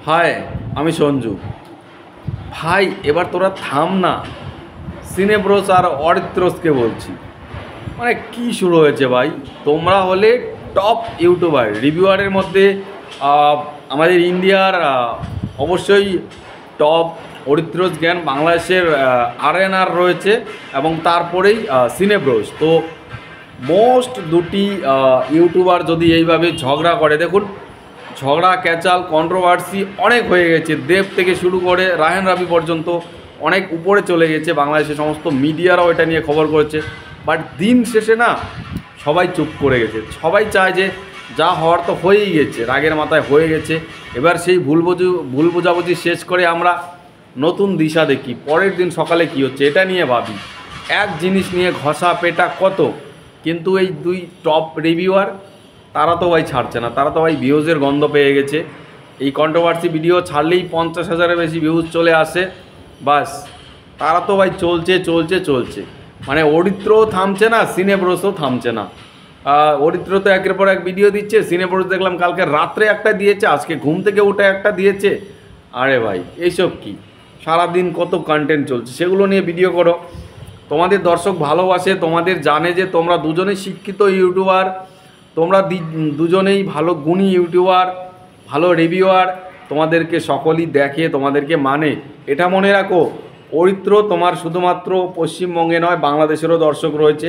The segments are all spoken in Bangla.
হাই, আমি সঞ্জু। ভাই এবার তোরা থাম না। সিনেব্রোস আর অরিত্রসকে বলছি, মানে কি শুরু হয়েছে ভাই। তোমরা হলে টপ ইউটিউবার রিভিউয়ারের মধ্যে আমাদের ইন্ডিয়ার অবশ্যই টপ অরিত্রস জ্ঞান, বাংলাদেশের আরএনআর রয়েছে এবং তারপরেই সিনেব্রোস। তো মোস্ট দুটি ইউটিউবার যদি এইভাবে ঝগড়া করে, দেখুন ঝগড়া ক্যাচাল কন্ট্রোভার্সি অনেক হয়ে গেছে। দেব থেকে শুরু করে রায়হান রাফি পর্যন্ত অনেক উপরে চলে গেছে, বাংলাদেশের সমস্ত মিডিয়ারাও এটা নিয়ে খবর করেছে। বাট দিন শেষে না সবাই চুপ করে গেছে। সবাই চায় যে যা হওয়ার তো হয়েই গেছে, রাগের মাথায় হয়ে গেছে। এবার সেই ভুল বোঝাবুঝি শেষ করে আমরা নতুন দিশা দেখি, পরের দিন সকালে কি হচ্ছে এটা নিয়ে ভাবি। এক জিনিস নিয়ে ঘষা পেটা কত, কিন্তু এই দুই টপ রিভিউয়ার তারা তো ভাই ছাড়ছে না। তারা তো ভাই ভিউজের গন্ধ পেয়ে গেছে। এই কন্ট্রোভার্সি ভিডিও ছাড়লেই 50,000-এর বেশি ভিউজ চলে আসে, বাস তারা তো ভাই চলছে চলছে চলছে। মানে অরিত্রও থামছে না, সিনেব্রোসও থামছে না। অরিত্র তো একের পর এক ভিডিও দিচ্ছে, সিনেব্রোস দেখলাম কালকে রাত্রে একটা দিয়েছে, আজকে ঘুম থেকে উঠে একটা দিয়েছে। আরে ভাই এইসব কি, সারাদিন কত কন্টেন্ট চলছে, সেগুলো নিয়ে ভিডিও করো। তোমাদের দর্শক ভালোবাসে, তোমাদের জানে যে তোমরা দুজনেই শিক্ষিত ইউটিউবার, তোমরা দুজনেই ভালো গুণী ইউটিউবার, ভালো রিভিউয়ার, তোমাদেরকে সকলেই দেখে, তোমাদেরকে মানে। এটা মনে রাখো, অরিত্র তোমার শুধুমাত্র পশ্চিমবঙ্গে নয় বাংলাদেশেরও দর্শক রয়েছে।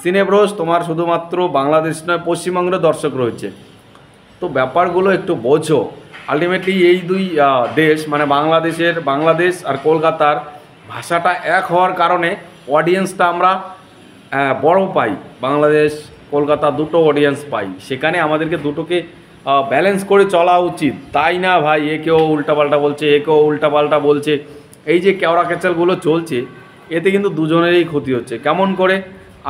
সিনেব্রোস তোমার শুধুমাত্র বাংলাদেশ নয় পশ্চিমবঙ্গেরও দর্শক রয়েছে। তো ব্যাপারগুলো একটু বোঝো। আলটিমেটলি এই দুই দেশ মানে বাংলাদেশ আর কলকাতার ভাষাটা এক হওয়ার কারণে অডিয়েন্সটা আমরা বড় পাই। বাংলাদেশ কলকাতা দুটো অডিয়েন্স পাই, সেখানে আমাদেরকে দুটোকে ব্যালেন্স করে চলা উচিত, তাই না ভাই? একেও উল্টাপাল্টা বলছে, একেও উল্টাপাল্টা বলছে। এই যে কেওড়া ক্যাচালগুলো চলছে, এতে কিন্তু দুজনেরই ক্ষতি হচ্ছে। কেমন করে?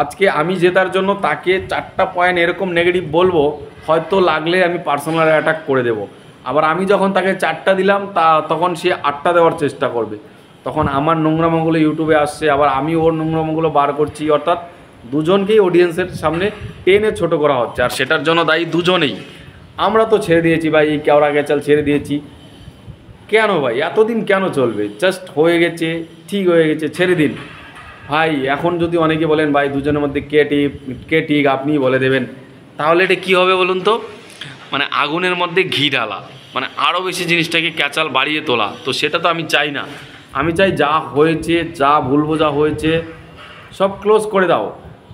আজকে আমি জেতার জন্য তাকে 4টা পয়েন্ট এরকম নেগেটিভ বলবো, হয়তো লাগলে আমি পার্সোনাল অ্যাটাক করে দেবো। আবার আমি যখন তাকে 4টা দিলাম তখন সে 8টা দেওয়ার চেষ্টা করবে। তখন আমার নোংরামোগুলো ইউটিউবে আসছে, আবার আমি ওর নোংরামোগুলো বার করছি। অর্থাৎ দুজনকেই অডিয়েন্সের সামনে টেনে ছোট করা হচ্ছে, আর সেটার জন্য দায়ী দুজনেই। আমরা তো ছেড়ে দিয়েছি ভাই, এই কেওড়া ক্যাচাল ছেড়ে দিয়েছি। কেন ভাই এতদিন কেন চলবে? জাস্ট হয়ে গেছে, ঠিক হয়ে গেছে, ছেড়ে দিন ভাই। এখন যদি অনেকে বলেন ভাই দুজনের মধ্যে কে ঠিক আপনিই বলে দেবেন, তাহলে এটা কী হবে বলুন তো? মানে আগুনের মধ্যে ঘি ঢালা, মানে আরও বেশি জিনিসটাকে ক্যাচাল বাড়িয়ে তোলা। তো সেটা তো আমি চাই না। আমি চাই যা হয়েছে, যা ভুল বোঝা হয়েছে সব ক্লোজ করে দাও।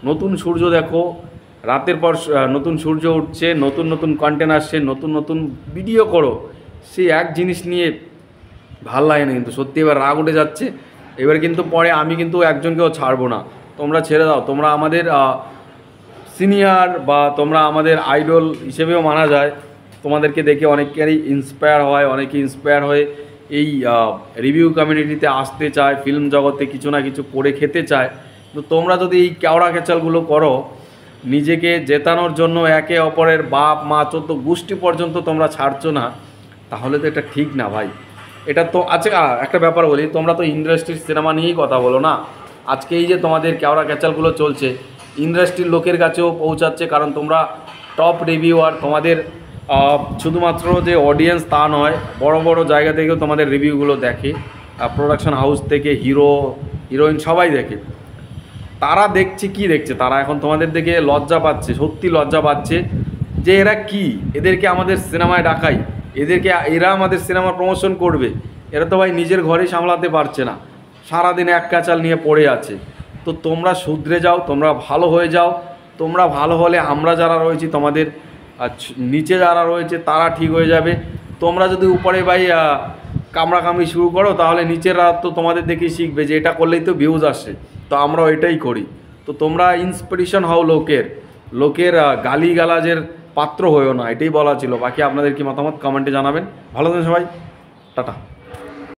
নতুন সূর্য দেখো, রাতের পর নতুন সূর্য উঠছে, নতুন নতুন কন্টেন্ট আসছে, নতুন নতুন ভিডিও করো। সেই এক জিনিস নিয়ে ভাল লাগে না কিন্তু সত্যি। এবার রাগ উঠে যাচ্ছে। এবার কিন্তু পরে আমি কিন্তু একজনকেও ছাড়বো না। তোমরা ছেড়ে দাও। তোমরা আমাদের সিনিয়র বা তোমরা আমাদের আইডল হিসেবেও মানা যায়। তোমাদেরকে দেখে অনেকেরই ইন্সপায়ার হয়, অনেকে ইন্সপায়ার হয়ে এই রিভিউ কমিউনিটিতে আসতে চায়, ফিল্ম জগতে কিছু না কিছু করে খেতে চায়। তো তোমরা যদি এই কেওড়া ক্যাচালগুলো করো নিজেকে জেতানোর জন্য, একে অপরের বাপ মা 14 গোষ্ঠী পর্যন্ত তোমরা ছাড়ছো না, তাহলে তো এটা ঠিক না ভাই। এটা তো আচ্ছা একটা ব্যাপার বলি, তোমরা তো ইন্ডাস্ট্রির সিনেমা নিয়েই কথা বলো না। আজকে এই যে তোমাদের কেওড়া ক্যাচালগুলো চলছে, ইন্ডাস্ট্রির লোকের কাছেও পৌঁছাচ্ছে, কারণ তোমরা টপ রিভিউয়ার। তোমাদের শুধুমাত্র যে অডিয়েন্স তা নয়, বড় বড় জায়গা থেকেও তোমাদের রিভিউগুলো দেখে, প্রোডাকশন হাউস থেকে হিরো হিরোইন সবাই দেখে। তারা দেখছে কি দেখছে, তারা এখন তোমাদের দেখে লজ্জা পাচ্ছে, সত্যি লজ্জা পাচ্ছে যে এরা কি, এদেরকে আমাদের সিনেমায় ডাকাই, এরা আমাদের সিনেমার প্রমোশন করবে। এরা তো ভাই নিজের ঘরেই সামলাতে পারছে না, সারাদিন এক ক্যাচাল নিয়ে পড়ে আছে। তো তোমরা শুধরে যাও, তোমরা ভালো হয়ে যাও। তোমরা ভালো হলে আমরা যারা রয়েছি, তোমাদের নিচে যারা রয়েছে তারা ঠিক হয়ে যাবে। তোমরা যদি উপরে ভাই কামড়াকামড়ি শুরু করো, তাহলে নিচেরা তো তোমাদের দেখেই শিখবে যে এটা করলেই তো ভিউজ আসে, তো আমরাও এটাই করি। তো তোমরা ইন্সপিরেশন হও লোকের গালিগালাজের পাত্র হয়েও না, এটাই বলা ছিল। বাকি আপনাদের কি মতামত কমেন্টে জানাবেন। ভালো থাকবেন সবাই, টাটা।